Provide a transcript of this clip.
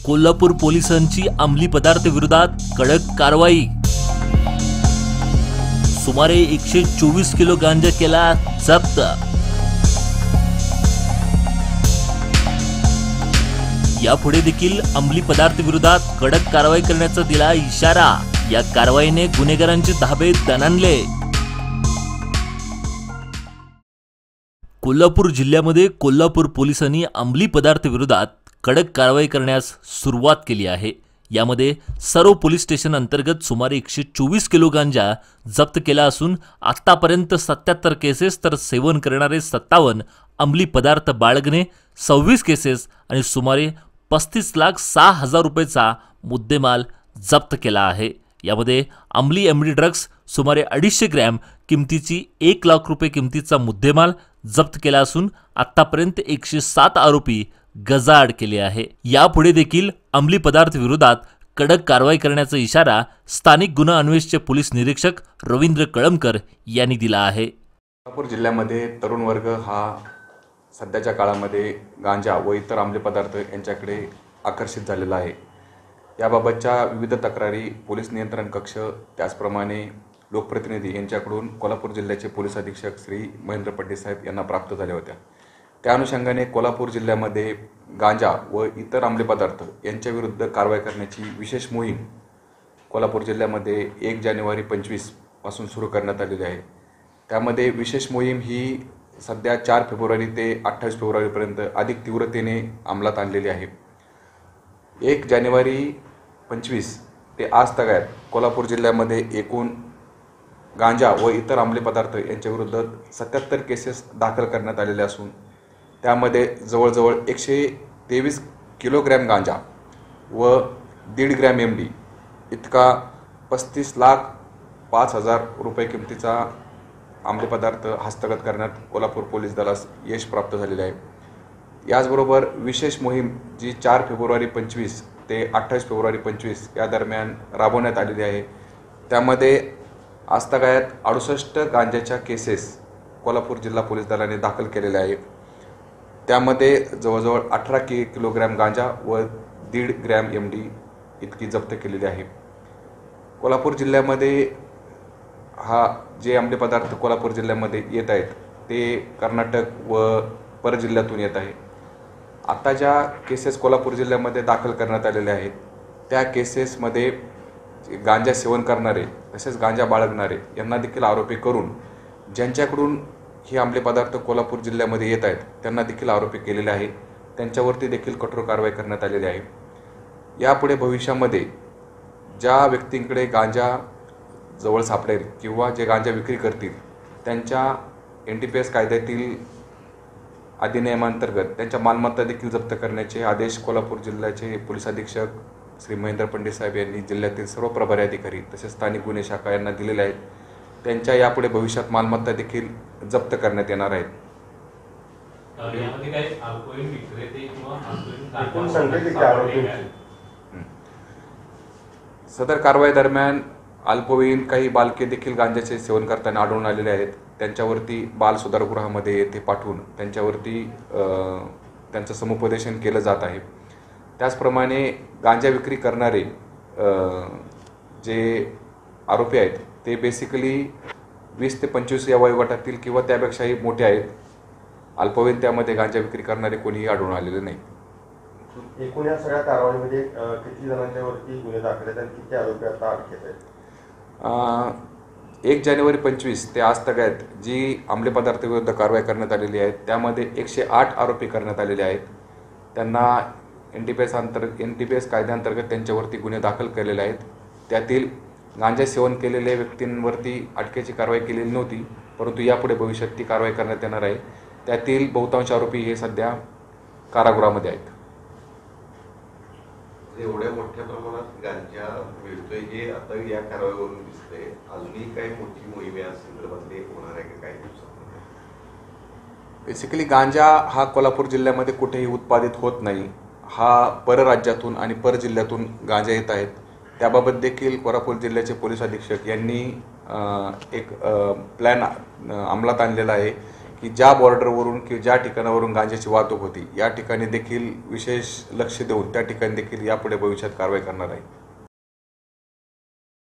कोल्हापूर पोलिसांची अंमली पदार्थ विरोधात कडक कारवाई। सुमारे 124 किलो गांजा केला जप्त। यापुढे देखील अंमली पदार्थ विरोधात कडक कारवाई करण्याचा दिला इशारा। या कारवाईने गुन्हेगारांचे धाबे दणाणले। कोल्हापूर जिल्ह्यामध्ये कोल्हापूर पोलिसांनी अंमली पदार्थ विरोधात कडक कारवाई करण्यास सुरुवात केली आहे। यामध्ये सर्व पोलीस स्टेशन अंतर्गत सुमारे 124 किलो गांजा जप्त केला असून आतापर्यंत 77 केसेस तर सेवन करणारे 57, अंमली पदार्थ बाळगणे 26 केसेस आणि सुमारे 35,06,000 रुपयाचा मुद्देमाल जप्त केला आहे। यामध्ये अंमली एमडी ड्रग्स सुमारे 250 ग्रॅम किमतीची 1 लाख रुपये किमतीचा मुद्देमाल जप्त केला असून आतापर्यंत 107 आरोपी गजाआड केले आहे। यापुढे देखील अंमली पदार्थ विरोधात कडक कारवाई करण्याचा इशारा स्थानिक गुन्हा अन्वेषणाचे पोलीस निरीक्षक रवींद्र कळमकर यांनी दिला आहे। कोल्हापूर जिल्ह्यामध्ये तरुण वर्ग हा सध्याच्या काळामध्ये गांजा व इतर अंमली पदार्थ यांच्याकडे आकर्षित झालेला आहे। याबाबतच्या विविध तक्रारी पोलीस नियंत्रण कक्ष त्याचप्रमाणे लोकप्रतिनिधी यांच्याकडून कोल्हापूर जिल्ह्याचे पोलीस अधीक्षक श्री महेंद्र पड्डे साहेब यांना प्राप्त झाल्या होत्या। त्या अनुषंगाने कोल्हापूर जिल्ह्यामध्ये गांजा व इतर अंमली पदार्थ यांच्या विरुद्ध कारवाई करण्याची विशेष मोहीम कोल्हापूर जिल्ह्यामध्ये 1 जानेवारी 25 पासून सुरू करण्यात आलेली आहे। त्यामध्ये विशेष मोहीम ही सध्या 4 फेब्रुवारी ते 28 फेब्रुवारीपर्यंत अधिक तीव्रतेने अंमलात आणलेली आहे। 1 जानेवारी 25 ते आज तगायत कोल्हापूर जिल्ह्यामध्ये एकूण गांजा व इतर अंमली पदार्थ यांच्या विरुद्ध 77 केसेस दाखल करण्यात आलेले असून त्यामध्ये जवळजवळ 123 किलोग्रॅम गांजा व 1.5 ग्रॅम एमडी इतका 35,05,000 रुपये किमतीचा अंमली पदार्थ हस्तगत करण्यात कोल्हापूर पोलीस दलास यश प्राप्त झालेले आहे। याचबरोबर विशेष मोहीम जी 4 फेब्रुवारी 25 ते 28 फेब्रुवारी 25 या दरम्यान राबवण्यात आलेली आहे। त्यामध्ये आजतागायत 68 गांजाच्या केसेस कोल्हापूर जिल्हा पोलीस दलाने दाखल केलेल्या आहेत। त्यामध्ये जवळजवळ 18 किलोग्रॅम गांजा व 1.5 ग्रॅम एमडी इतकी जप्त केलेली आहे। कोल्हापूर जिल्ह्यामध्ये हा जे अंमली पदार्थ कोल्हापूर जिल्ह्यामध्ये येत आहेत ते कर्नाटक व परजिल्ह्यातून येत आहे। आता ज्या केसेस कोल्हापूर जिल्ह्यामध्ये दाखल करण्यात आलेल्या आहेत त्या केसेसमध्ये गांजा सेवन करणारे तसेच गांजा बाळगणारे यांना देखील आरोपी करून ज्यांच्याकडून हे अंमली पदार्थ कोल्हापूर जिल्ह्यामध्ये येत आहेत त्यांना देखील आरोपी केलेले आहे। त्यांच्यावरती देखील कठोर कारवाई करण्यात आलेली आहे। यापुढे भविष्यामध्ये ज्या व्यक्तींकडे गांजा जवळ सापडेल किंवा जे गांजा विक्री करतील त्यांच्या NDPS कायद्यातील अधिनियमांतर्गत त्यांच्या मालमत्ता देखील जप्त करण्याचे आदेश कोल्हापूर जिल्ह्याचे पोलीस अधीक्षक श्री महेंद्र पड्डे साहेब यांनी जिल्ह्यातील सर्व प्रभारी अधिकारी तसेच स्थानिक गुन्हे शाखा यांना दिलेले आहेत। त्यांच्या यापुढे भविष्यात मालमत्ता देखील जप्त करण्यात येणार आहेत। सदर कारवाई दरम्यान अल्पवयीन काही बालके देखील गांजाचे सेवन करताना आढळून आलेले आहेत। त्यांच्यावरती बाल सुधारगृहामध्ये येथे पाठवून त्यांच्यावरती त्यांचं समुपदेशन केलं जात आहे। त्याचप्रमाणे गांजा विक्री करणारे जे आरोपी आहेत ते बेसिकली 20 ते 25 या वयोगटातील किंवा त्यापेक्षाही मोठे आहेत। अल्पवयीन त्यामध्ये गांजा विक्री करणारे कोणीही आढळून आलेले नाही। एकूण या सगळ्या कारवाईमध्ये किती जणांच्यावरती गुन्हे दाखल आहेत आणि किती आरोपी आता अटकेत आहेत? 1 जानेवारी 25 ते आज तगायत जी अंमली पदार्थाविरुद्ध कारवाई करण्यात आलेली आहे त्यामध्ये 108 आरोपी करण्यात आलेले आहेत। त्यांना NDPS कायद्याअंतर्गत त्यांच्यावरती गुन्हे दाखल केलेले आहेत। त्यातील गांजा सेवन केलेल्या व्यक्तींवरती अटकेची कारवाई केलेली नव्हती, परंतु यापुढे भविष्यात ती कारवाई करण्यात येणार आहे। त्यातील बहुतांश आरोपी हे सध्या कारागृहामध्ये आहेत। एवढ्या मोठ्या प्रमाणात गांजा मिळतोय हे आता या कारवाईवरून दिसतंय, अजूनही काही मोठी मोहीम या संदर्भातली होणार आहे का काही दिवसात? बेसिकली गांजा हा कोल्हापूर जिल्ह्यामध्ये कुठेही उत्पादित होत नाही। हा परराज्यातून आणि परजिल्ह्यातून गांजा येत आहेत। त्याबाबत देखील कोल्हापूर जिल्ह्याचे पोलीस अधीक्षक यांनी एक प्लॅन अंमलात आणलेला आहे की ज्या बॉर्डरवरून की ज्या ठिकाणावरून गांजाची वाहतूक होती या ठिकाणी देखील विशेष लक्ष देऊन त्या ठिकाणी देखील यापुढे भविष्यात कारवाई करणार आहे.